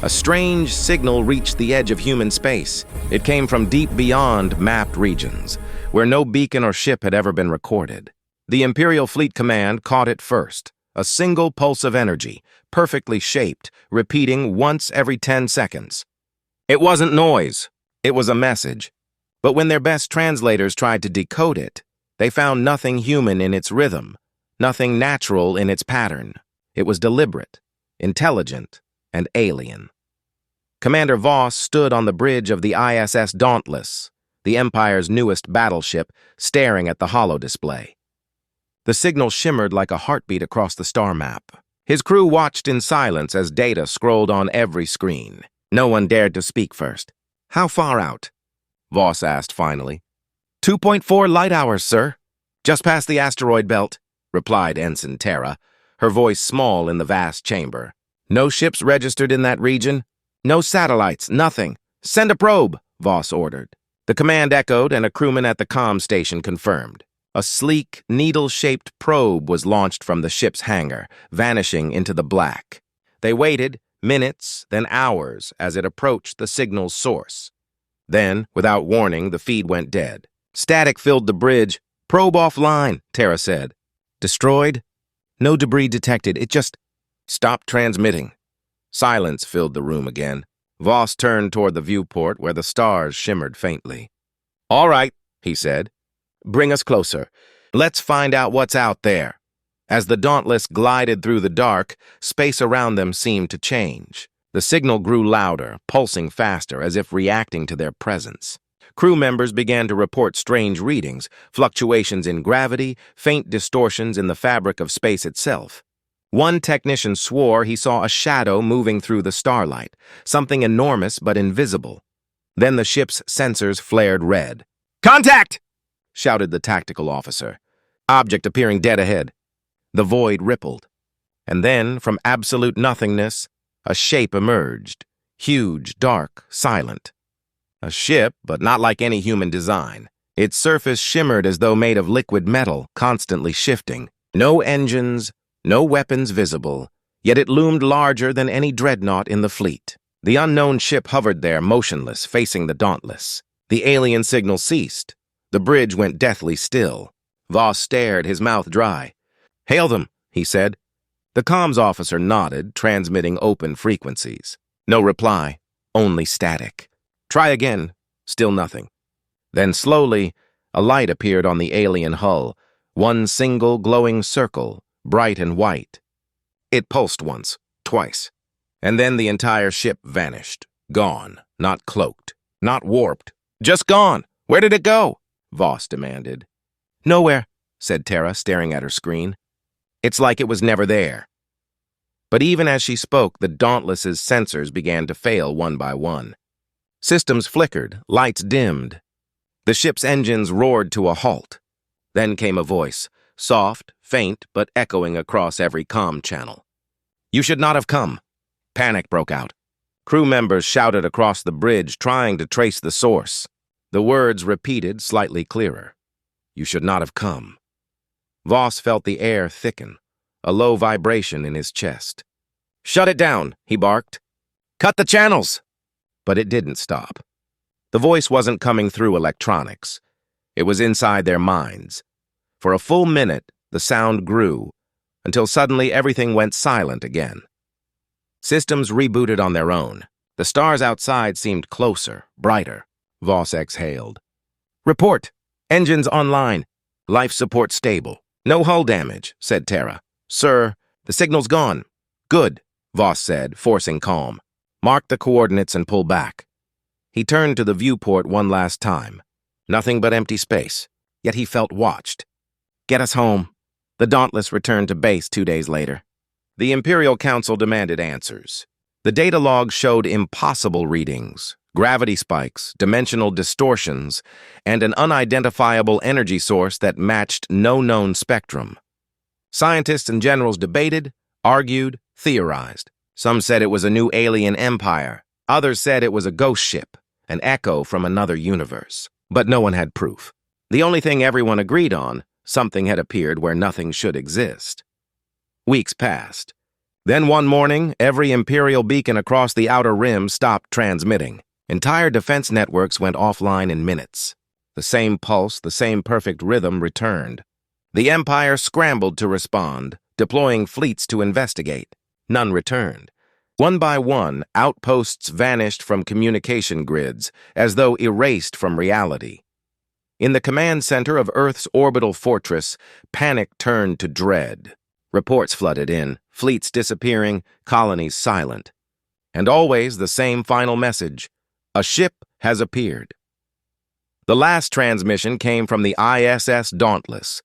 A strange signal reached the edge of human space. It came from deep beyond mapped regions, where no beacon or ship had ever been recorded. The Imperial Fleet Command caught it first, a single pulse of energy, perfectly shaped, repeating once every 10 seconds. It wasn't noise, it was a message. But when their best translators tried to decode it, they found nothing human in its rhythm, nothing natural in its pattern. It was deliberate, intelligent, and alien. Commander Voss stood on the bridge of the ISS Dauntless, the Empire's newest battleship, staring at the holodisplay. The signal shimmered like a heartbeat across the star map. His crew watched in silence as data scrolled on every screen. No one dared to speak first. "How far out?" Voss asked finally. 2.4 light hours, sir. Just past the asteroid belt, replied Ensign Terra, her voice small in the vast chamber. "No ships registered in that region? No satellites, nothing. Send a probe," Voss ordered. The command echoed, and a crewman at the comm station confirmed. A sleek, needle-shaped probe was launched from the ship's hangar, vanishing into the black. They waited, minutes, then hours, as it approached the signal's source. Then, without warning, the feed went dead. Static filled the bridge. "Probe offline," Terra said. "Destroyed? No debris detected. It just stopped transmitting." Silence filled the room again. Voss turned toward the viewport where the stars shimmered faintly. "All right," he said. "Bring us closer. Let's find out what's out there." As the Dauntless glided through the dark, space around them seemed to change. The signal grew louder, pulsing faster, as if reacting to their presence. Crew members began to report strange readings, fluctuations in gravity, faint distortions in the fabric of space itself. One technician swore he saw a shadow moving through the starlight, something enormous but invisible. Then the ship's sensors flared red. "Contact!" shouted the tactical officer. Object appearing dead ahead. The void rippled. And then, from absolute nothingness, a shape emerged. Huge, dark, silent. A ship, but not like any human design. Its surface shimmered as though made of liquid metal, constantly shifting. No engines, no weapons visible, yet it loomed larger than any dreadnought in the fleet. The unknown ship hovered there, motionless, facing the Dauntless. The alien signal ceased. The bridge went deathly still. Voss stared, his mouth dry. "Hail them," he said. The comms officer nodded, transmitting open frequencies. No reply, only static. "Try again." Still nothing. Then slowly, a light appeared on the alien hull, one single glowing circle, bright and white. It pulsed once, twice, and then the entire ship vanished. Gone, not cloaked, not warped. Just gone. Where did it go? Voss demanded. "Nowhere," said Terra, staring at her screen. "It's like it was never there." But even as she spoke, the Dauntless's sensors began to fail one by one. Systems flickered, lights dimmed. The ship's engines roared to a halt. Then came a voice, soft, faint, but echoing across every comm channel. "You should not have come." Panic broke out. Crew members shouted across the bridge, trying to trace the source. The words repeated slightly clearer. "You should not have come." Voss felt the air thicken, a low vibration in his chest. "Shut it down," he barked. "Cut the channels!" But it didn't stop. The voice wasn't coming through electronics. It was inside their minds. For a full minute, the sound grew, until suddenly everything went silent again. Systems rebooted on their own. The stars outside seemed closer, brighter. Voss exhaled. "Report! Engines online. Life support stable. No hull damage," said Terra. "Sir, the signal's gone." "Good," Voss said, forcing calm. "Mark the coordinates and pull back." He turned to the viewport one last time. Nothing but empty space, yet he felt watched. "Get us home." The Dauntless returned to base 2 days later. The Imperial Council demanded answers. The data logs showed impossible readings, gravity spikes, dimensional distortions, and an unidentifiable energy source that matched no known spectrum. Scientists and generals debated, argued, theorized. Some said it was a new alien empire. Others said it was a ghost ship, an echo from another universe. But no one had proof. The only thing everyone agreed on, something had appeared where nothing should exist. Weeks passed. Then one morning, every Imperial beacon across the Outer Rim stopped transmitting. Entire defense networks went offline in minutes. The same pulse, the same perfect rhythm returned. The Empire scrambled to respond, deploying fleets to investigate. None returned. One by one, outposts vanished from communication grids, as though erased from reality. In the command center of Earth's orbital fortress, panic turned to dread. Reports flooded in, fleets disappearing, colonies silent. And always the same final message: a ship has appeared. The last transmission came from the ISS Dauntless,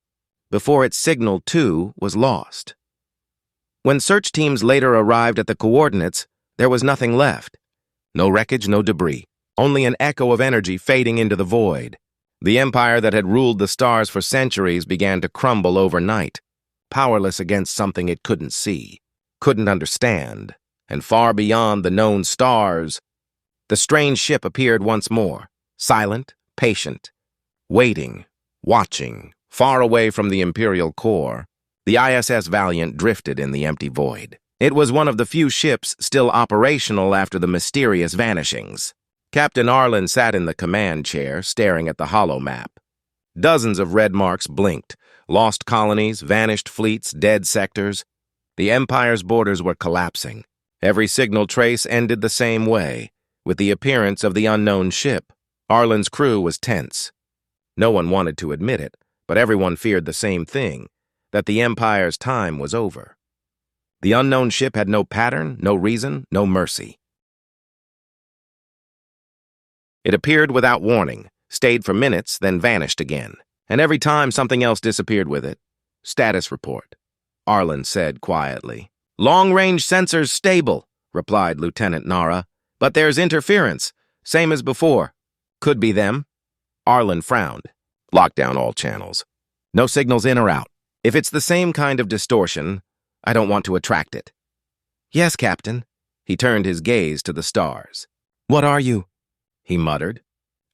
before its signal, too, was lost. When search teams later arrived at the coordinates, there was nothing left. No wreckage, no debris, only an echo of energy fading into the void. The empire that had ruled the stars for centuries began to crumble overnight, powerless against something it couldn't see, couldn't understand, and far beyond the known stars, the strange ship appeared once more, silent, patient, waiting, watching, far away from the Imperial core. The ISS Valiant drifted in the empty void. It was one of the few ships still operational after the mysterious vanishings. Captain Arlen sat in the command chair, staring at the holo map. Dozens of red marks blinked. Lost colonies, vanished fleets, dead sectors. The Empire's borders were collapsing. Every signal trace ended the same way, with the appearance of the unknown ship. Arlen's crew was tense. No one wanted to admit it, but everyone feared the same thing, that the Empire's time was over. The unknown ship had no pattern, no reason, no mercy. It appeared without warning, stayed for minutes, then vanished again. And every time something else disappeared with it. Status report, Arlen said quietly. Long-range sensors stable, replied Lieutenant Nara. But there's interference, same as before. Could be them. Arlen frowned. Lock down all channels. No signals in or out. If it's the same kind of distortion, I don't want to attract it. Yes, Captain. He turned his gaze to the stars. What are you? He muttered.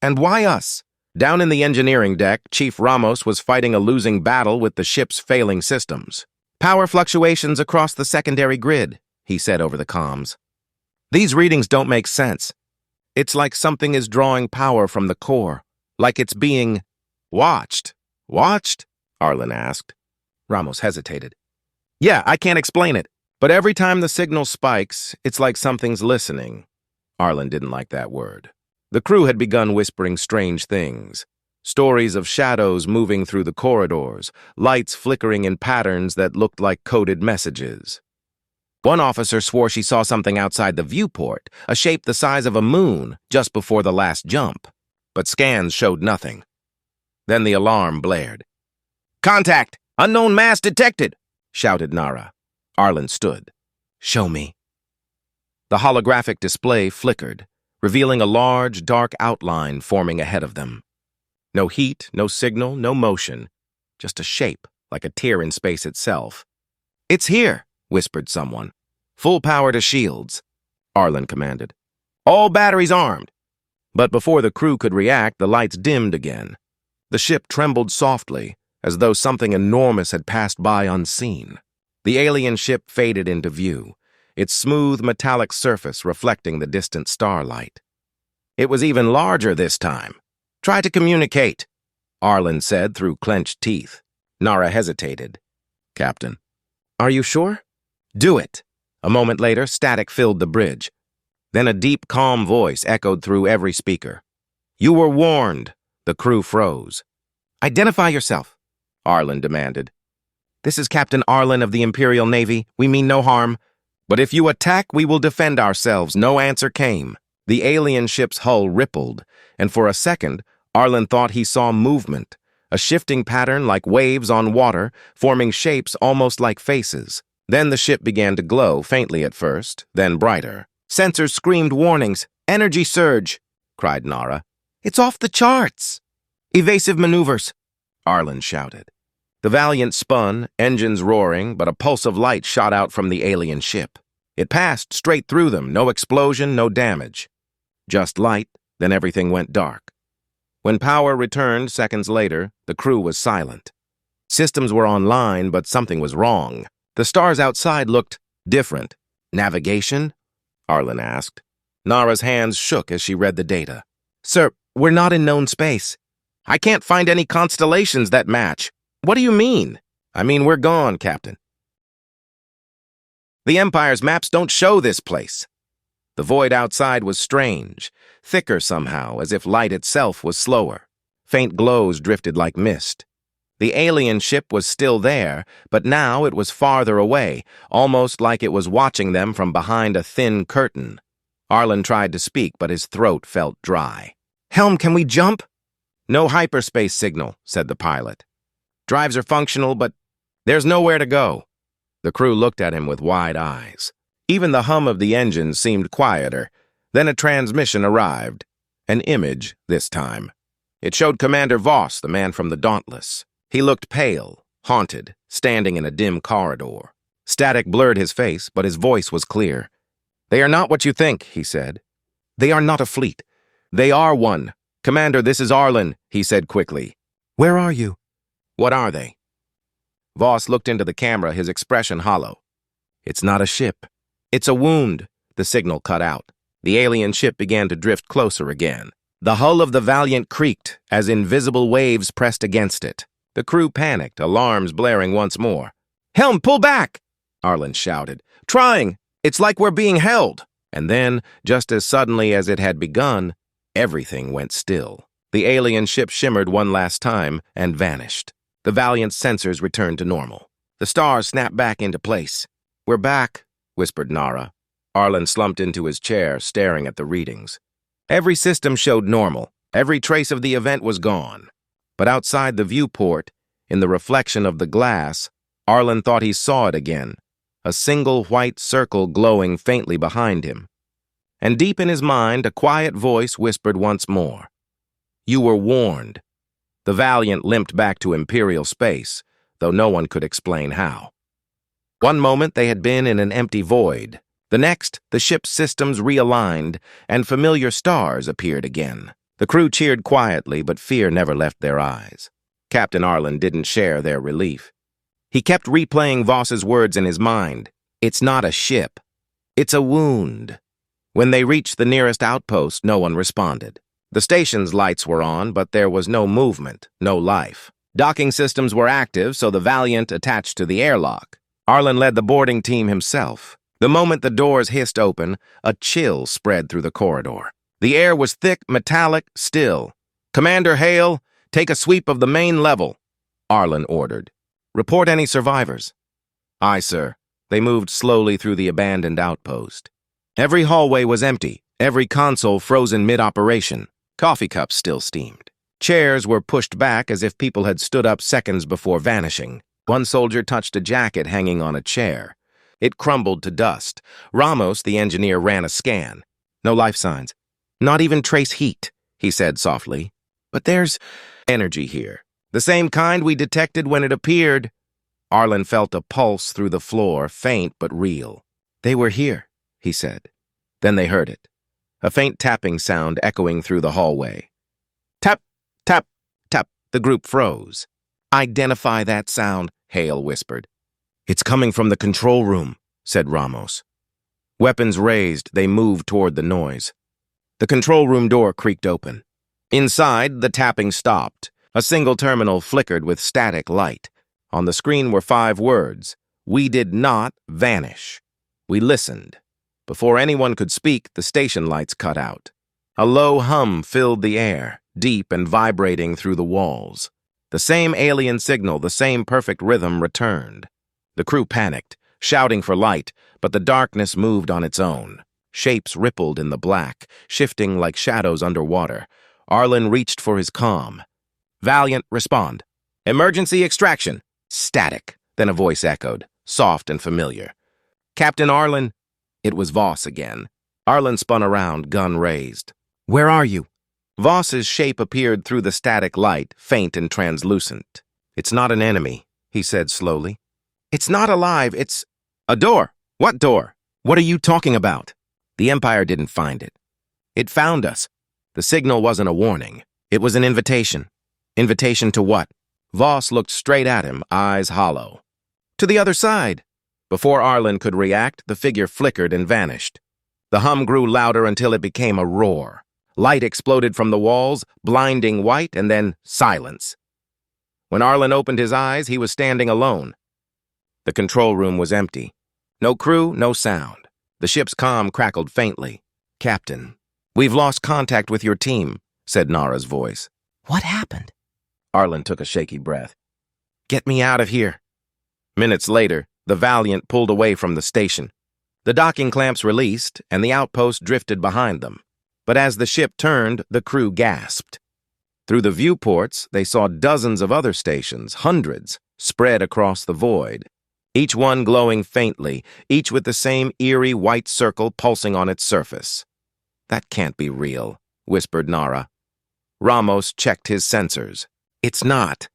And why us? Down in the engineering deck, Chief Ramos was fighting a losing battle with the ship's failing systems. Power fluctuations across the secondary grid, he said over the comms. These readings don't make sense. It's like something is drawing power from the core, like it's being watched. Watched? Arlen asked. Ramos hesitated. Yeah, I can't explain it, but every time the signal spikes, it's like something's listening. Arlen didn't like that word. The crew had begun whispering strange things. Stories of shadows moving through the corridors, lights flickering in patterns that looked like coded messages. One officer swore she saw something outside the viewport, a shape the size of a moon, just before the last jump. But scans showed nothing. Then the alarm blared. Contact! Unknown mass detected! Shouted Nara. Arlen stood. Show me. The holographic display flickered, revealing a large, dark outline forming ahead of them. No heat, no signal, no motion, just a shape, like a tear in space itself. It's here, whispered someone. Full power to shields, Arlen commanded. All batteries armed. But before the crew could react, the lights dimmed again. The ship trembled softly, as though something enormous had passed by unseen. The alien ship faded into view, its smooth metallic surface reflecting the distant starlight. It was even larger this time. Try to communicate, Arlen said through clenched teeth. Nara hesitated. Captain. Are you sure? Do it. A moment later, static filled the bridge. Then a deep, calm voice echoed through every speaker. You were warned. The crew froze. Identify yourself, Arlen demanded. This is Captain Arlen of the Imperial Navy. We mean no harm. But if you attack, we will defend ourselves. No answer came. The alien ship's hull rippled, and for a second, Arlen thought he saw movement, a shifting pattern like waves on water, forming shapes almost like faces. Then the ship began to glow, faintly at first, then brighter. Sensors screamed warnings. Energy surge, cried Nara. It's off the charts. Evasive maneuvers, Arlen shouted. The Valiant spun, engines roaring, but a pulse of light shot out from the alien ship. It passed straight through them, no explosion, no damage. Just light, then everything went dark. When power returned seconds later, the crew was silent. Systems were online, but something was wrong. The stars outside looked Different. Navigation? Arlen asked. Nara's hands shook as she read the data. Sir, we're not in known space. I can't find any constellations that match. What do you mean? I mean, we're gone, Captain. The Empire's maps don't show this place. The void outside was strange, thicker somehow, as if light itself was slower. Faint glows drifted like mist. The alien ship was still there, but now it was farther away, almost like it was watching them from behind a thin curtain. Arlen tried to speak, but his throat felt dry. Helm, can we jump? No hyperspace signal, said the pilot. Drives are functional, but there's nowhere to go. The crew looked at him with wide eyes. Even the hum of the engine seemed quieter. Then a transmission arrived. An image, this time. It showed Commander Voss, the man from the Dauntless. He looked pale, haunted, standing in a dim corridor. Static blurred his face, but his voice was clear. They are not what you think, he said. They are not a fleet. They are one. Commander, this is Arlen, he said quickly. Where are you? What are they? Voss looked into the camera, his expression hollow. It's not a ship. It's a wound. The signal cut out. The alien ship began to drift closer again. The hull of the Valiant creaked as invisible waves pressed against it. The crew panicked, alarms blaring once more. Helm, pull back! Arlen shouted. Trying! It's like we're being held! And then, just as suddenly as it had begun, everything went still. The alien ship shimmered one last time and vanished. The Valiant's sensors returned to normal. The stars snapped back into place. We're back, whispered Nara. Arlen slumped into his chair, staring at the readings. Every system showed normal. Every trace of the event was gone. But outside the viewport, in the reflection of the glass, Arlen thought he saw it again, a single white circle glowing faintly behind him. And deep in his mind, a quiet voice whispered once more. You were warned. The Valiant limped back to Imperial space, though no one could explain how. One moment they had been in an empty void. The next, the ship's systems realigned, and familiar stars appeared again. The crew cheered quietly, but fear never left their eyes. Captain Arlen didn't share their relief. He kept replaying Voss's words in his mind. It's not a ship. It's a wound. When they reached the nearest outpost, no one responded. The station's lights were on, but there was no movement, no life. Docking systems were active, so the Valiant attached to the airlock. Arlen led the boarding team himself. The moment the doors hissed open, a chill spread through the corridor. The air was thick, metallic, still. Commander Hale, take a sweep of the main level, Arlen ordered. Report any survivors. Aye, sir. They moved slowly through the abandoned outpost. Every hallway was empty, every console frozen mid-operation. Coffee cups still steamed. Chairs were pushed back as if people had stood up seconds before vanishing. One soldier touched a jacket hanging on a chair. It crumbled to dust. Ramos, the engineer, ran a scan. No life signs. Not even trace heat, he said softly. But there's energy here. The same kind we detected when it appeared. Arlen felt a pulse through the floor, faint but real. They were here, he said. Then they heard it. A faint tapping sound echoing through the hallway. Tap, tap, tap. The group froze. Identify that sound, Hale whispered. It's coming from the control room, said Ramos. Weapons raised, they moved toward the noise. The control room door creaked open. Inside, the tapping stopped. A single terminal flickered with static light. On the screen were 5 words. We did not vanish. We listened. Before anyone could speak, the station lights cut out. A low hum filled the air, deep and vibrating through the walls. The same alien signal, the same perfect rhythm returned. The crew panicked, shouting for light, but the darkness moved on its own. Shapes rippled in the black, shifting like shadows underwater. Arlen reached for his comm. Valiant, respond. Emergency extraction. Static. Then a voice echoed, soft and familiar. Captain Arlen. It was Voss again. Arlen spun around, gun raised. Where are you? Voss's shape appeared through the static light, faint and translucent. It's not an enemy, he said slowly. It's not alive, it's a door. What door? What are you talking about? The Empire didn't find it. It found us. The signal wasn't a warning. It was an invitation. Invitation to what? Voss looked straight at him, eyes hollow. To the other side. Before Arlen could react, the figure flickered and vanished. The hum grew louder until it became a roar. Light exploded from the walls, blinding white, and then silence. When Arlen opened his eyes, he was standing alone. The control room was empty. No crew, no sound. The ship's comm crackled faintly. "Captain, we've lost contact with your team," said Nara's voice. "What happened?" Arlen took a shaky breath. "Get me out of here." Minutes later, the Valiant pulled away from the station. The docking clamps released, and the outpost drifted behind them. But as the ship turned, the crew gasped. Through the viewports, they saw dozens of other stations, hundreds, spread across the void, each one glowing faintly, each with the same eerie white circle pulsing on its surface. "That can't be real," whispered Nara. Ramos checked his sensors. "It's not."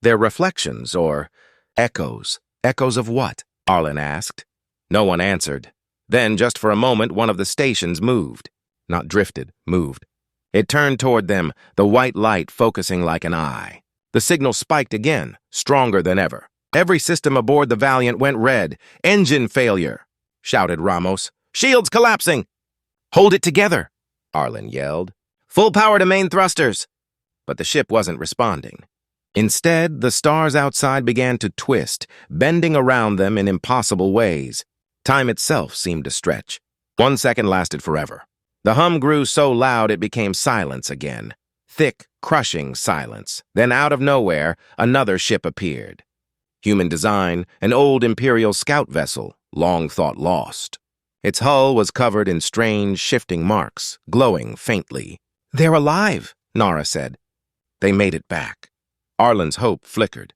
"They're reflections, or echoes." "Echoes of what?" Arlen asked. No one answered. Then, just for a moment, one of the stations moved. Not drifted, moved. It turned toward them, the white light focusing like an eye. The signal spiked again, stronger than ever. Every system aboard the Valiant went red. "Engine failure," shouted Ramos. "Shields collapsing." "Hold it together," Arlen yelled. "Full power to main thrusters." But the ship wasn't responding. Instead, the stars outside began to twist, bending around them in impossible ways. Time itself seemed to stretch. 1 second lasted forever. The hum grew so loud it became silence again. Thick, crushing silence. Then out of nowhere, another ship appeared. Human design, an old Imperial scout vessel, long thought lost. Its hull was covered in strange, shifting marks, glowing faintly. "They're alive," Nara said. They made it back. Arlen's hope flickered.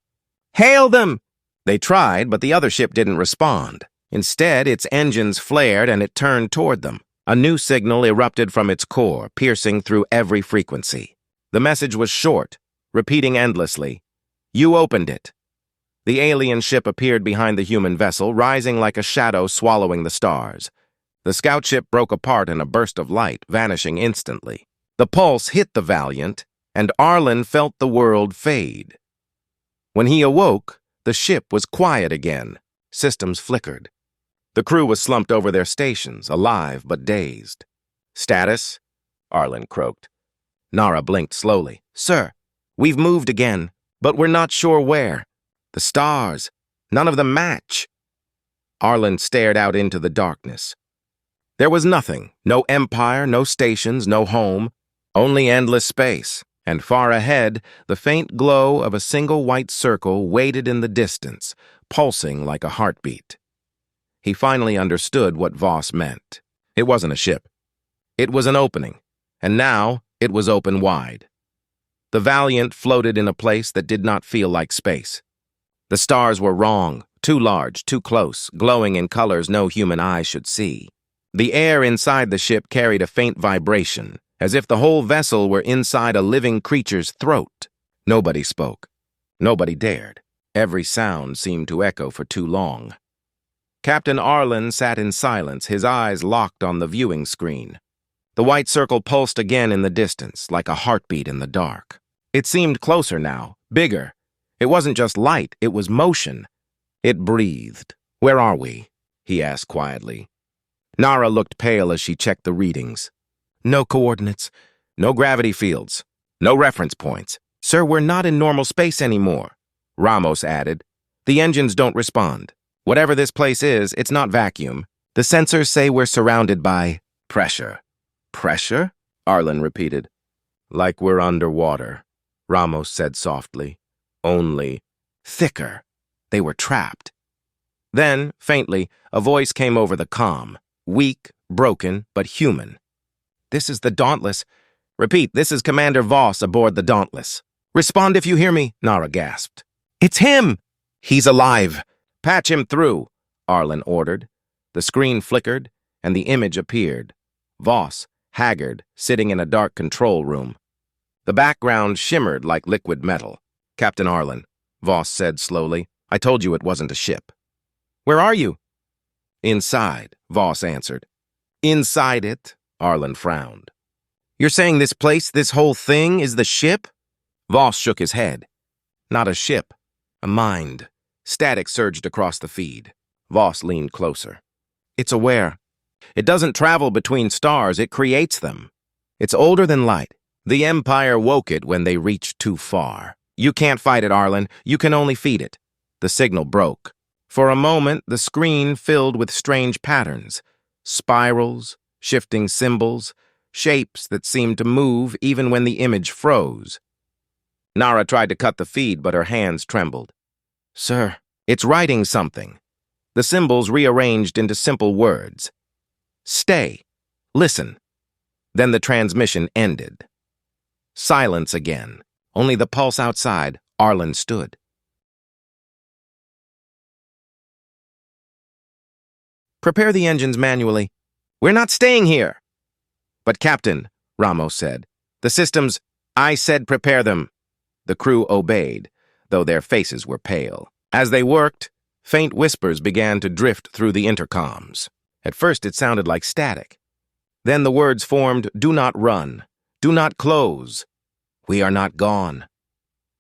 "Hail them!" They tried, but the other ship didn't respond. Instead, its engines flared and it turned toward them. A new signal erupted from its core, piercing through every frequency. The message was short, repeating endlessly. "You opened it." The alien ship appeared behind the human vessel, rising like a shadow swallowing the stars. The scout ship broke apart in a burst of light, vanishing instantly. The pulse hit the Valiant, and Arlen felt the world fade. When he awoke, the ship was quiet again. Systems flickered. The crew was slumped over their stations, alive but dazed. "Status?" Arlen croaked. Nara blinked slowly. "Sir, we've moved again, but we're not sure where. The stars, none of them match." Arlen stared out into the darkness. There was nothing, no empire, no stations, no home, only endless space. And far ahead, the faint glow of a single white circle waited in the distance, pulsing like a heartbeat. He finally understood what Voss meant. It wasn't a ship. It was an opening, and now it was open wide. The Valiant floated in a place that did not feel like space. The stars were wrong, too large, too close, glowing in colors no human eye should see. The air inside the ship carried a faint vibration, as if the whole vessel were inside a living creature's throat. Nobody spoke. Nobody dared. Every sound seemed to echo for too long. Captain Arlen sat in silence, his eyes locked on the viewing screen. The white circle pulsed again in the distance, like a heartbeat in the dark. It seemed closer now, bigger. It wasn't just light, it was motion. It breathed. "Where are we?" he asked quietly. Nara looked pale as she checked the readings. "No coordinates, no gravity fields, no reference points. Sir, we're not in normal space anymore," Ramos added. "The engines don't respond. Whatever this place is, it's not vacuum. The sensors say we're surrounded by pressure." "Pressure?" Arlen repeated. "Like we're underwater," Ramos said softly. "Only thicker." They were trapped. Then, faintly, a voice came over the comm. Weak, broken, but human. "This is the Dauntless. Repeat, this is Commander Voss aboard the Dauntless. Respond if you hear me," Nara gasped. "It's him!" "He's alive. Patch him through," Arlen ordered. The screen flickered, and the image appeared. Voss, haggard, sitting in a dark control room. The background shimmered like liquid metal. "Captain Arlen," Voss said slowly, "I told you it wasn't a ship." "Where are you?" "Inside," Voss answered. "Inside it?" Arlen frowned. "You're saying this place, this whole thing, is the ship?" Voss shook his head. "Not a ship. A mind." Static surged across the feed. Voss leaned closer. It's aware. It doesn't travel between stars, it creates them. It's older than light. The Empire woke it when they reached too far. You can't fight it, Arlen. You can only feed it. The signal broke. For a moment, the screen filled with strange patterns. Spirals, shifting symbols, shapes that seemed to move even when the image froze. Nara tried to cut the feed, but her hands trembled. Sir, it's writing something. The symbols rearranged into simple words. Stay. Listen. Then the transmission ended. Silence again. Only the pulse outside. Arlen stood. Prepare the engines manually. We're not staying here. But Captain, Ramos said, the systems, I said prepare them. The crew obeyed, though their faces were pale. As they worked, faint whispers began to drift through the intercoms. At first it sounded like static. Then the words formed, do not run, do not close. We are not gone.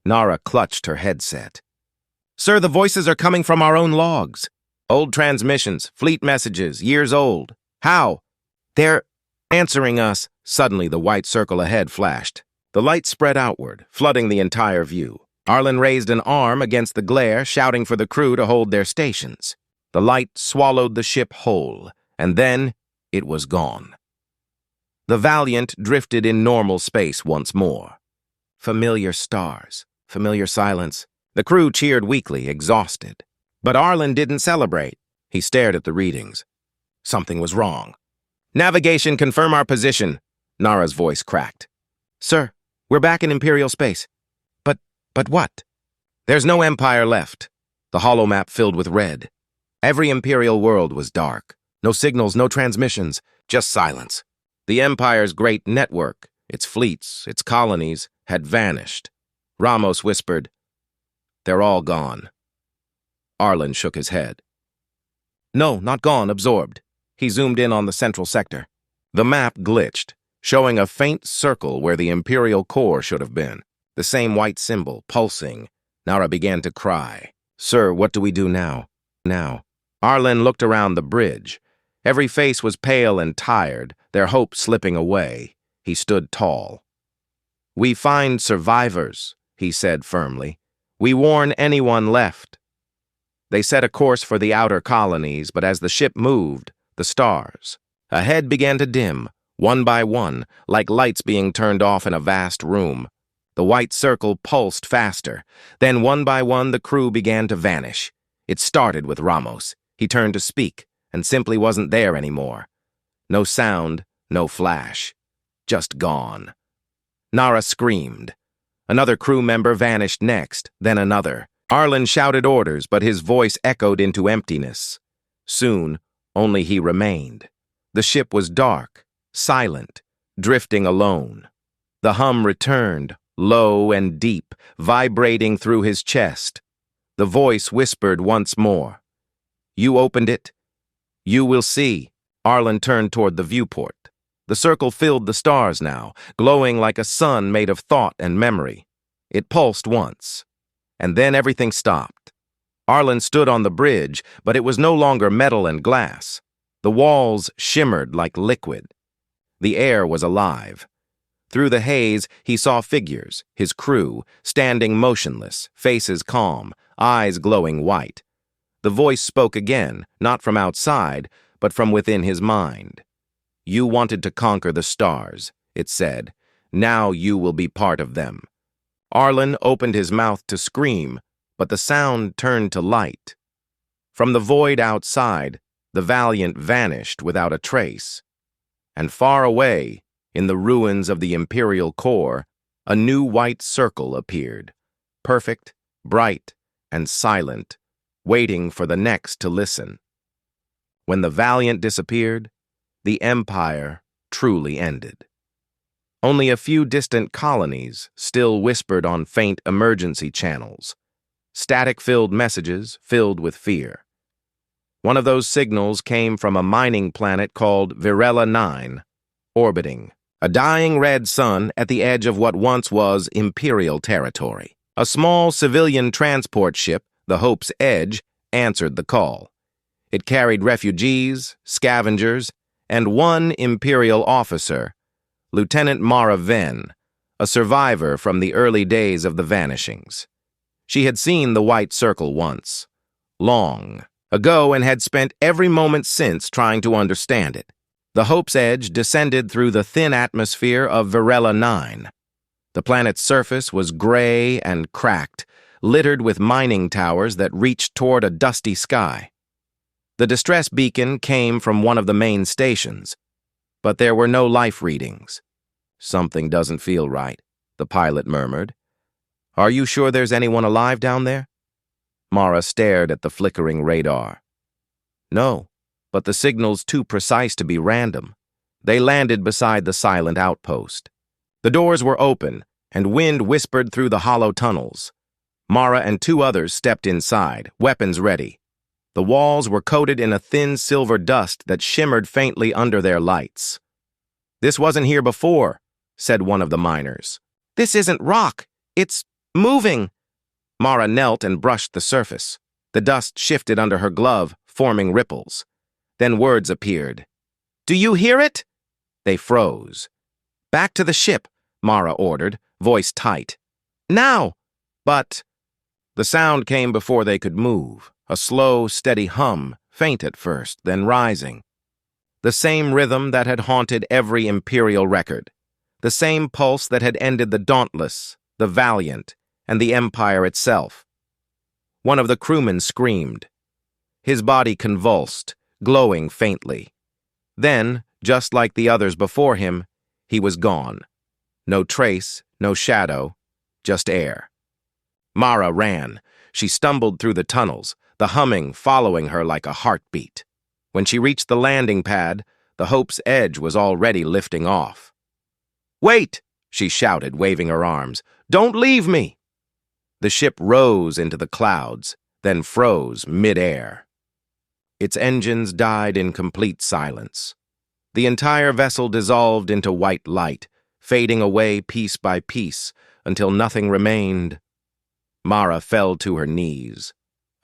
Nara clutched her headset. Sir, the voices are coming from our own logs. Old transmissions, fleet messages, years old. How? They're answering us. Suddenly the white circle ahead flashed. The light spread outward, flooding the entire view. Arlen raised an arm against the glare, shouting for the crew to hold their stations. The light swallowed the ship whole, and then it was gone. The Valiant drifted in normal space once more. Familiar stars, familiar silence. The crew cheered weakly, exhausted. But Arlen didn't celebrate. He stared at the readings. Something was wrong. Navigation, confirm our position. Nara's voice cracked. Sir, we're back in Imperial space. But what? There's no Empire left. The holomap filled with red. Every Imperial world was dark. No signals, no transmissions, just silence. The Empire's great network, its fleets, its colonies, had vanished. Ramos whispered, they're all gone. Arlen shook his head. No, not gone, absorbed. He zoomed in on the central sector. The map glitched, showing a faint circle where the Imperial core should have been. The same white symbol, pulsing. Nara began to cry. Sir, what do we do now? Now. Arlen looked around the bridge. Every face was pale and tired, their hope slipping away. He stood tall. We find survivors, he said firmly. We warn anyone left. They set a course for the outer colonies, but as the ship moved, the stars ahead began to dim, one by one, like lights being turned off in a vast room. The white circle pulsed faster. Then one by one the crew began to vanish. It started with Ramos. He turned to speak, and simply wasn't there anymore. No sound, no flash. Just gone. Nara screamed. Another crew member vanished next, then another. Arlen shouted orders, but his voice echoed into emptiness. Soon, only he remained. The ship was dark, silent, drifting alone. The hum returned, low and deep, vibrating through his chest. The voice whispered once more. You opened it. You will see. Arlen turned toward the viewport. The circle filled the stars now, glowing like a sun made of thought and memory. It pulsed once, and then everything stopped. Arlen stood on the bridge, but it was no longer metal and glass. The walls shimmered like liquid. The air was alive. Through the haze, he saw figures, his crew, standing motionless, faces calm, eyes glowing white. The voice spoke again, not from outside, but from within his mind. You wanted to conquer the stars, it said. Now you will be part of them. Arlen opened his mouth to scream, but the sound turned to light. From the void outside, the Valiant vanished without a trace. And far away, in the ruins of the Imperial core, a new white circle appeared, perfect, bright, and silent, waiting for the next to listen. When the Valiant disappeared, the Empire truly ended. Only a few distant colonies still whispered on faint emergency channels, static-filled messages filled with fear. One of those signals came from a mining planet called Virella 9, orbiting, a dying red sun at the edge of what once was Imperial territory. A small civilian transport ship, the Hope's Edge, answered the call. It carried refugees, scavengers, and one Imperial officer, Lieutenant Mara Venn, a survivor from the early days of the vanishings. She had seen the white circle once, long ago, and had spent every moment since trying to understand it. The Hope's Edge descended through the thin atmosphere of Varela 9. The planet's surface was gray and cracked, littered with mining towers that reached toward a dusty sky. The distress beacon came from one of the main stations, but there were no life readings. "Something doesn't feel right," the pilot murmured. "Are you sure there's anyone alive down there?" Mara stared at the flickering radar. "No, but the signal's too precise to be random." They landed beside the silent outpost. The doors were open, and wind whispered through the hollow tunnels. Mara and two others stepped inside, weapons ready. The walls were coated in a thin silver dust that shimmered faintly under their lights. "This wasn't here before," said one of the miners. "This isn't rock. It's moving." Mara knelt and brushed the surface. The dust shifted under her glove, forming ripples. Then words appeared. "Do you hear it?" They froze. "Back to the ship," Mara ordered, voice tight. "Now!" But the sound came before they could move, a slow, steady hum, faint at first, then rising. The same rhythm that had haunted every Imperial record. The same pulse that had ended the Dauntless, the Valiant, and the Empire itself. One of the crewmen screamed. His body convulsed, glowing faintly. Then, just like the others before him, he was gone. No trace, no shadow, just air. Mara ran. She stumbled through the tunnels, the humming following her like a heartbeat. When she reached the landing pad, the Hope's Edge was already lifting off. "Wait!" she shouted, waving her arms. "Don't leave me!" The ship rose into the clouds, then froze mid-air. Its engines died in complete silence. The entire vessel dissolved into white light, fading away piece by piece until nothing remained. Mara fell to her knees.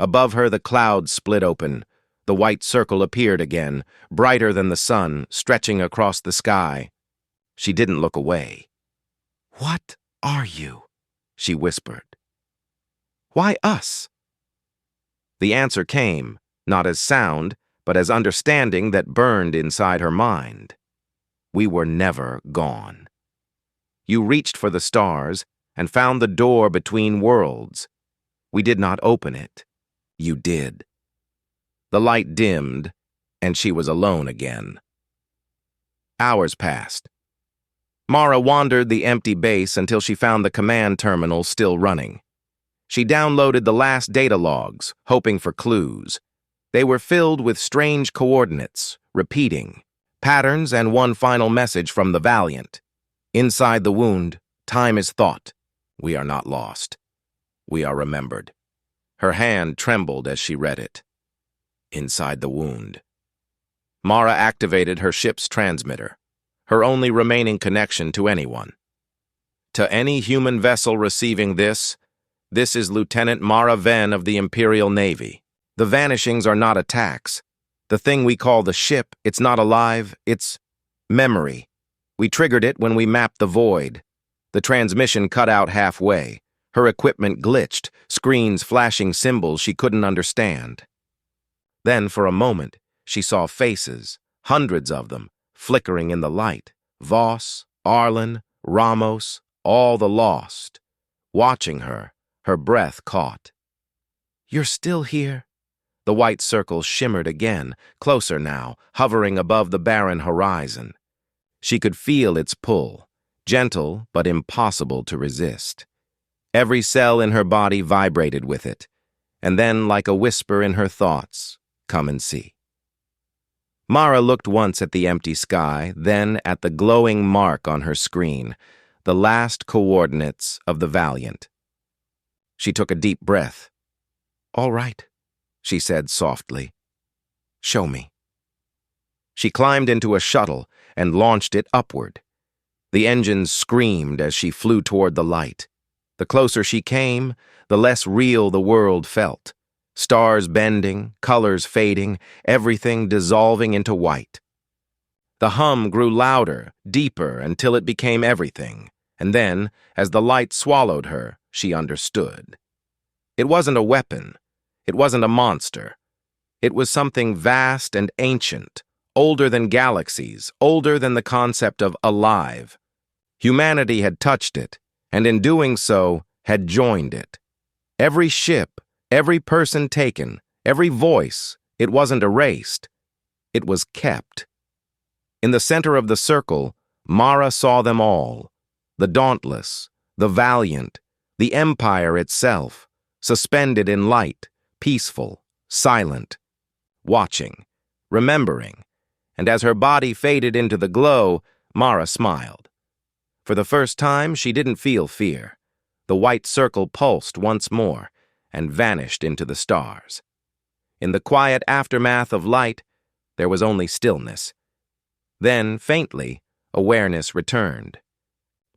Above her the clouds split open. The white circle appeared again, brighter than the sun, stretching across the sky. She didn't look away. "What are you?" she whispered. "Why us?" The answer came, not as sound, but as understanding that burned inside her mind. We were never gone. You reached for the stars and found the door between worlds. We did not open it. You did. The light dimmed, and she was alone again. Hours passed. Mara wandered the empty base until she found the command terminal still running. She downloaded the last data logs, hoping for clues. They were filled with strange coordinates, repeating, patterns, and one final message from the Valiant. "Inside the wound, time is thought. We are not lost. We are remembered." Her hand trembled as she read it. Inside the wound. Mara activated her ship's transmitter, her only remaining connection to anyone. "To any human vessel receiving this is Lieutenant Mara Venn of the Imperial Navy. The vanishings are not attacks. The thing we call the ship, it's not alive, it's memory. We triggered it when we mapped the void. The transmission cut out halfway. Her equipment glitched, screens flashing symbols she couldn't understand. Then, for a moment, she saw faces, hundreds of them, flickering in the light. Voss, Arlen, Ramos, all the lost. Watching her, her breath caught. "You're still here?" The white circle shimmered again, closer now, hovering above the barren horizon. She could feel its pull, gentle but impossible to resist. Every cell in her body vibrated with it, and then, like a whisper in her thoughts, "Come and see." Mara looked once at the empty sky, then at the glowing mark on her screen, the last coordinates of the Valiant. She took a deep breath. "All right," she said softly. "Show me." She climbed into a shuttle and launched it upward. The engines screamed as she flew toward the light. The closer she came, the less real the world felt. Stars bending, colors fading, everything dissolving into white. The hum grew louder, deeper, until it became everything, and then, as the light swallowed her, she understood. It wasn't a weapon. It wasn't a monster. It was something vast and ancient, older than galaxies, older than the concept of alive. Humanity had touched it, and in doing so, had joined it. Every ship, every person taken, every voice, it wasn't erased. It was kept. In the center of the circle, Mara saw them all. The dauntless, the valiant, the empire itself, suspended in light, peaceful, silent, watching, remembering, and as her body faded into the glow, Mara smiled. For the first time, she didn't feel fear. The white circle pulsed once more and vanished into the stars. In the quiet aftermath of light, there was only stillness. Then, faintly, awareness returned.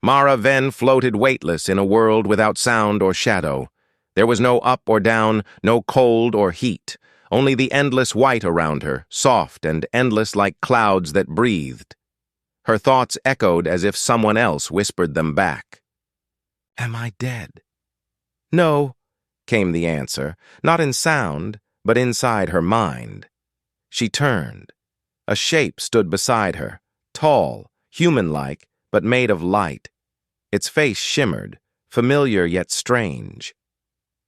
Mara then floated weightless in a world without sound or shadow. There was no up or down, no cold or heat, only the endless white around her, soft and endless like clouds that breathed. Her thoughts echoed as if someone else whispered them back. "Am I dead?" "No," came the answer, not in sound, but inside her mind. She turned. A shape stood beside her, tall, human-like, but made of light. Its face shimmered, familiar yet strange.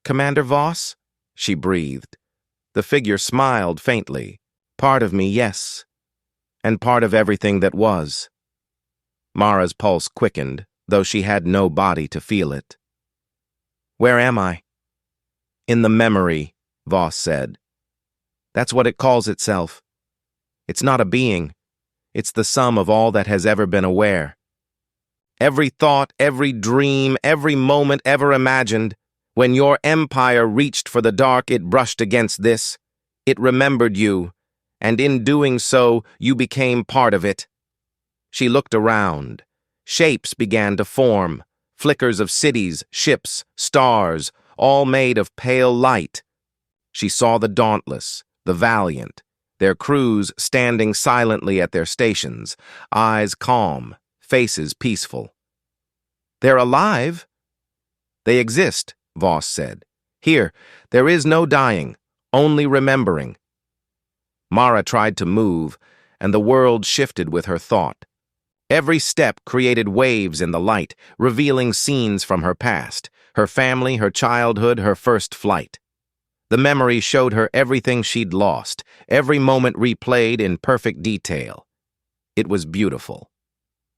"Commander Voss?" she breathed. The figure smiled faintly. "Part of me, yes. And part of everything that was." Mara's pulse quickened, though she had no body to feel it. "Where am I?" "In the memory," Voss said. "That's what it calls itself. It's not a being. It's the sum of all that has ever been aware. Every thought, every dream, every moment ever imagined, when your empire reached for the dark, it brushed against this. It remembered you, and in doing so, you became part of it." She looked around. Shapes began to form, flickers of cities, ships, stars, all made of pale light. She saw the dauntless, the valiant, their crews standing silently at their stations, eyes calm, faces peaceful. "They're alive." "They exist," Voss said. "Here, there is no dying, only remembering." Mara tried to move, and the world shifted with her thought. Every step created waves in the light, revealing scenes from her past, her family, her childhood, her first flight. The memory showed her everything she'd lost, every moment replayed in perfect detail. It was beautiful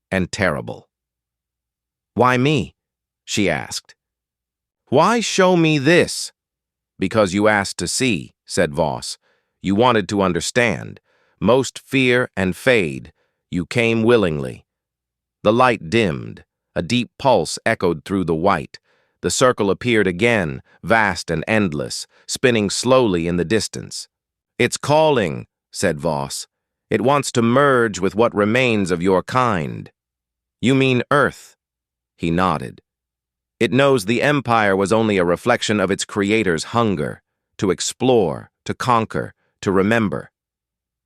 and terrible. "Why me?" she asked. "Why show me this?" "Because you asked to see," said Voss. "You wanted to understand. Most fear and fade. You came willingly." The light dimmed. A deep pulse echoed through the white. The circle appeared again, vast and endless, spinning slowly in the distance. "It's calling," said Voss. "It wants to merge with what remains of your kind." "You mean Earth?" He nodded. "It knows the Empire was only a reflection of its creator's hunger, to explore, to conquer, to remember.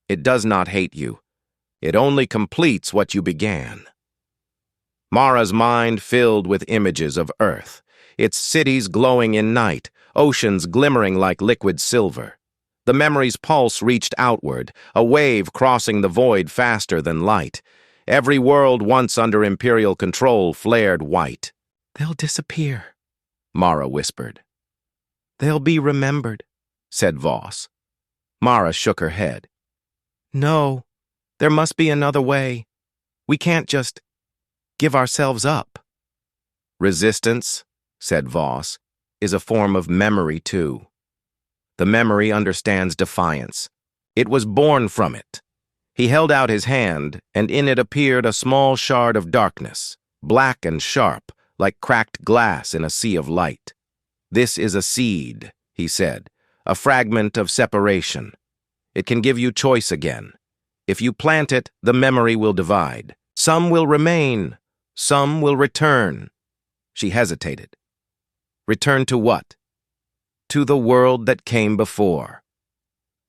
It does not hate you. It only completes what you began." Mara's mind filled with images of Earth, its cities glowing in night, oceans glimmering like liquid silver. The memory's pulse reached outward, a wave crossing the void faster than light. Every world once under Imperial control flared white. "They'll disappear," Mara whispered. "They'll be remembered," said Voss. Mara shook her head. "No, there must be another way. We can't just give ourselves up." "Resistance," said Voss, "is a form of memory too. The memory understands defiance. It was born from it." He held out his hand, and in it appeared a small shard of darkness, black and sharp, like cracked glass in a sea of light. "This is a seed," he said, "a fragment of separation. It can give you choice again. If you plant it, the memory will divide. Some will remain, some will return." She hesitated. "Return to what?" to the world that came before.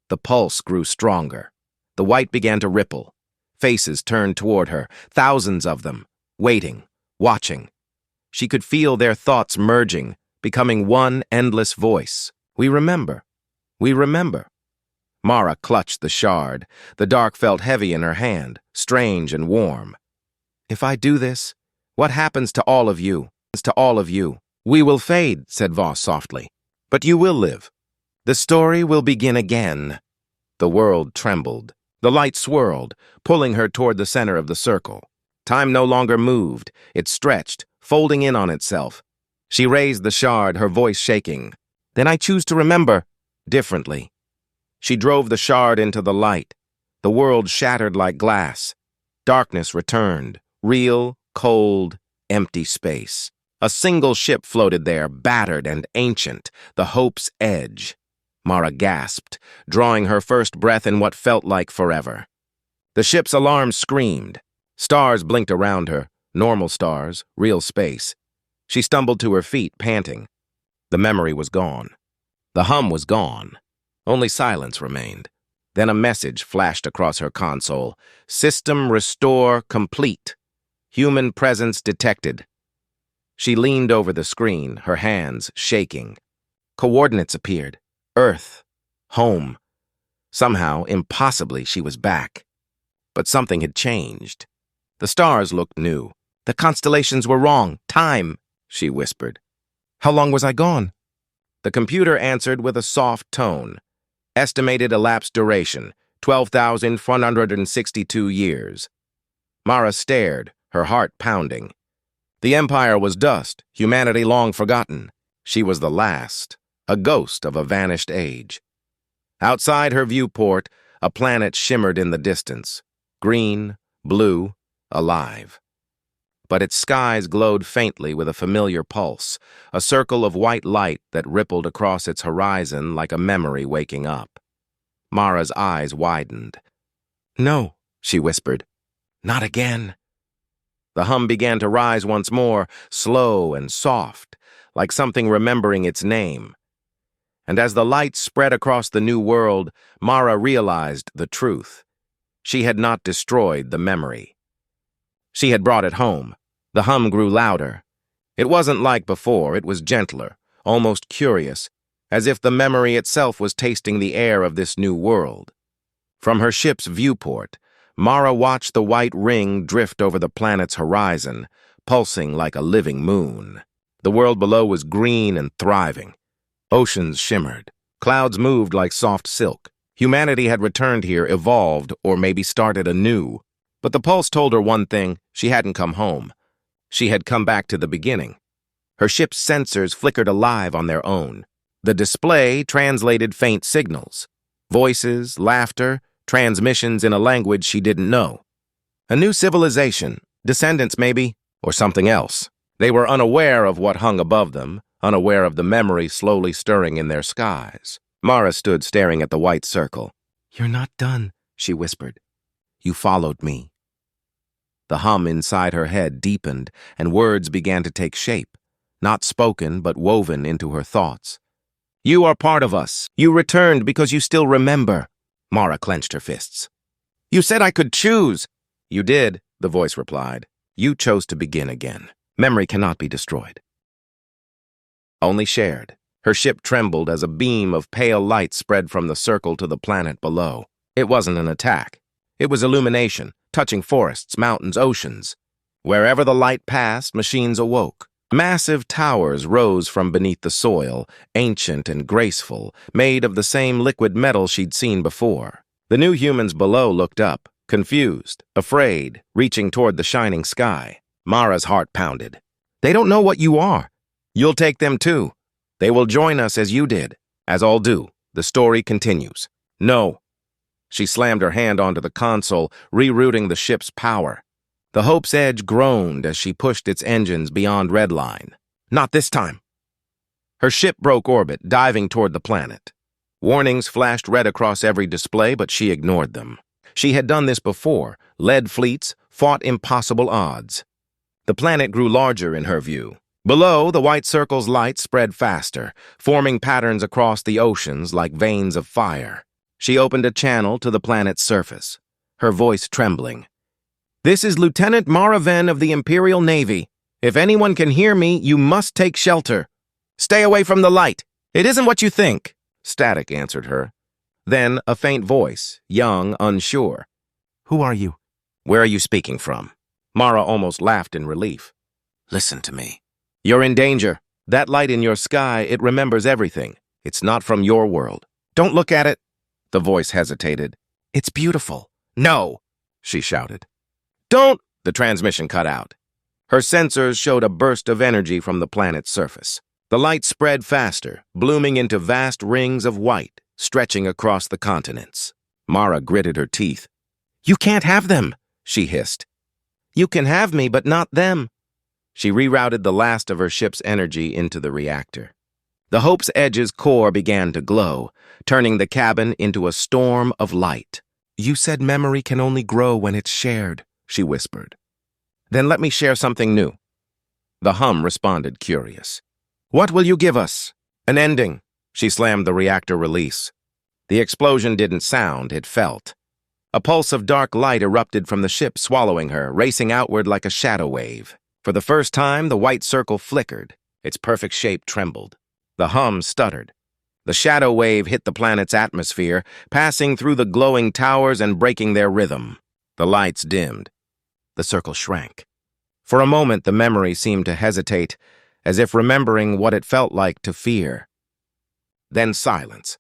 The pulse grew stronger. The white began to ripple. Faces turned toward her, thousands of them, waiting, watching. She could feel their thoughts merging, becoming one endless voice. We remember. We remember. Mara clutched the shard. The dark felt heavy in her hand, strange and warm. If I do this, what happens to all of you? To all of you. We will fade, said Voss softly. But you will live. The story will begin again. The world trembled. The light swirled, pulling her toward the center of the circle. Time no longer moved. It stretched, folding in on itself. She raised the shard, her voice shaking. Then I choose to remember differently. She drove the shard into the light. The world shattered like glass. Darkness returned. Real, cold, empty space. A single ship floated there, battered and ancient, the Hope's Edge. Mara gasped, drawing her first breath in what felt like forever. The ship's alarm screamed. Stars blinked around her, normal stars, real space. She stumbled to her feet, panting. The memory was gone. The hum was gone. Only silence remained. Then a message flashed across her console. System restore complete. Human presence detected. She leaned over the screen, her hands shaking. Coordinates appeared. Earth. Home. Somehow, impossibly, she was back. But something had changed. The stars looked new. The constellations were wrong. Time, she whispered. How long was I gone? The computer answered with a soft tone. Estimated elapsed duration, 12,462 years. Mara stared, her heart pounding. The Empire was dust, humanity long forgotten. She was the last, a ghost of a vanished age. Outside her viewport, a planet shimmered in the distance. Green, blue, alive. But its skies glowed faintly with a familiar pulse, a circle of white light that rippled across its horizon like a memory waking up. Mara's eyes widened. No, she whispered. Not again. The hum began to rise once more, slow and soft, like something remembering its name. And as the light spread across the new world, Mara realized the truth. She had not destroyed the memory. She had brought it home. The hum grew louder. It wasn't like before, it was gentler, almost curious, as if the memory itself was tasting the air of this new world. From her ship's viewport, Mara watched the white ring drift over the planet's horizon, pulsing like a living moon. The world below was green and thriving. Oceans shimmered. Clouds moved like soft silk. Humanity had returned here, evolved, or maybe started anew. But the pulse told her one thing: she hadn't come home. She had come back to the beginning. Her ship's sensors flickered alive on their own. The display translated faint signals. Voices, laughter, transmissions in a language she didn't know. A new civilization, descendants maybe, or something else. They were unaware of what hung above them, unaware of the memory slowly stirring in their skies. Mara stood staring at the white circle. You're not done, she whispered. You followed me. The hum inside her head deepened, and words began to take shape, not spoken but woven into her thoughts. You are part of us. You returned because you still remember. Mara clenched her fists. You said I could choose. You did, the voice replied. You chose to begin again. Memory cannot be destroyed. Only shared. Her ship trembled as a beam of pale light spread from the circle to the planet below. It wasn't an attack. It was illumination, touching forests, mountains, oceans. Wherever the light passed, machines awoke. Massive towers rose from beneath the soil, ancient and graceful, made of the same liquid metal she'd seen before. The new humans below looked up, confused, afraid, reaching toward the shining sky. Mara's heart pounded. They don't know what you are. You'll take them too. They will join us as you did, as all do. The story continues. No. She slammed her hand onto the console, rerouting the ship's power. The Hope's Edge groaned as she pushed its engines beyond redline. Not this time. Her ship broke orbit, diving toward the planet. Warnings flashed red across every display, but she ignored them. She had done this before, led fleets, fought impossible odds. The planet grew larger in her view. Below, the white circle's light spread faster, forming patterns across the oceans like veins of fire. She opened a channel to the planet's surface, her voice trembling. "This is Lieutenant Mara Venn of the Imperial Navy. If anyone can hear me, you must take shelter. Stay away from the light. It isn't what you think." Static answered her. Then a faint voice, young, unsure. "Who are you? Where are you speaking from?" Mara almost laughed in relief. "Listen to me. You're in danger. That light in your sky, it remembers everything. It's not from your world. Don't look at it." The voice hesitated. "It's beautiful." "No!" she shouted. "Don't!" The transmission cut out. Her sensors showed a burst of energy from the planet's surface. The light spread faster, blooming into vast rings of white, stretching across the continents. Mara gritted her teeth. "You can't have them," she hissed. "You can have me, but not them." She rerouted the last of her ship's energy into the reactor. The Hope's Edge's core began to glow, turning the cabin into a storm of light. "You said memory can only grow when it's shared," she whispered. "Then let me share something new." The hum responded, curious. "What will you give us?" "An ending." She slammed the reactor release. The explosion didn't sound, it felt. A pulse of dark light erupted from the ship, swallowing her, racing outward like a shadow wave. For the first time, the white circle flickered. Its perfect shape trembled. The hum stuttered. The shadow wave hit the planet's atmosphere, passing through the glowing towers and breaking their rhythm. The lights dimmed. The circle shrank. For a moment, the memory seemed to hesitate, as if remembering what it felt like to fear. Then silence.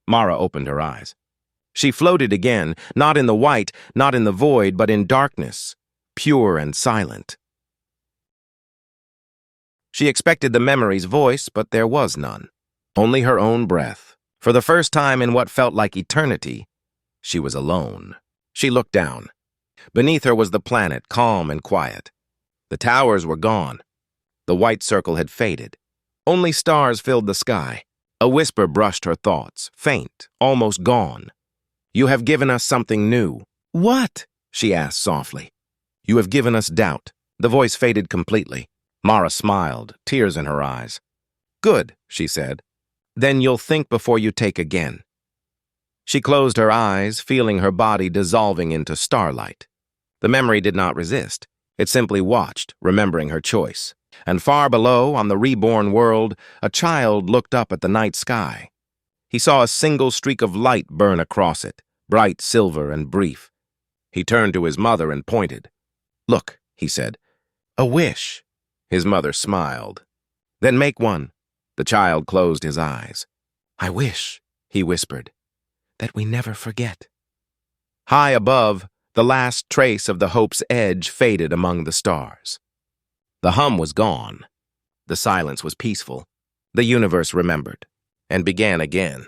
Mara opened her eyes. She floated again, not in the white, not in the void, but in darkness, pure and silent. She expected the memory's voice, but there was none. Only her own breath. For the first time in what felt like eternity, she was alone. She looked down. Beneath her was the planet, calm and quiet. The towers were gone. The white circle had faded. Only stars filled the sky. A whisper brushed her thoughts, faint, almost gone. "You have given us something new." "What?" she asked softly. "You have given us doubt." The voice faded completely. Mara smiled, tears in her eyes. "Good," she said. "Then you'll think before you take again." She closed her eyes, feeling her body dissolving into starlight. The memory did not resist. It simply watched, remembering her choice. And far below, on the reborn world, a child looked up at the night sky. He saw a single streak of light burn across it, bright silver and brief. He turned to his mother and pointed. "Look," he said. "A wish." His mother smiled. "Then make one." The child closed his eyes. "I wish," he whispered, "that we never forget." High above, the last trace of the Hope's Edge faded among the stars. The hum was gone. The silence was peaceful. The universe remembered, and began again.